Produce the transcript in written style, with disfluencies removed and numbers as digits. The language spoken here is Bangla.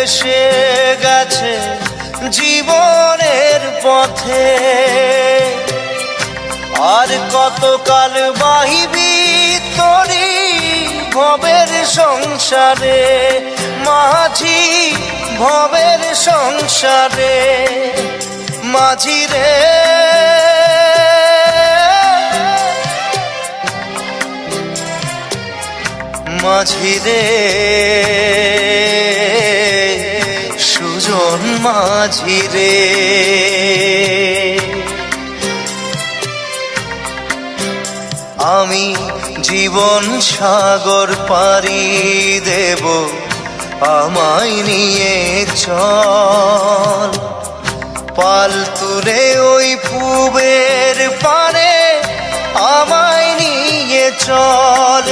এসে গেছে জীবনের পথে। আর কতকাল বাহিবি তোরি ভবের সংসারে, মাঝি ভবের সংসারে। মাঝি রে মাঝি রে সুজন মাঝি রে। আমি জীবন সাগর পাড়ি দেব, আমায় নিয়ে চল। পাল তুলে ওই পুবের পারে আমায় নিয়ে চল।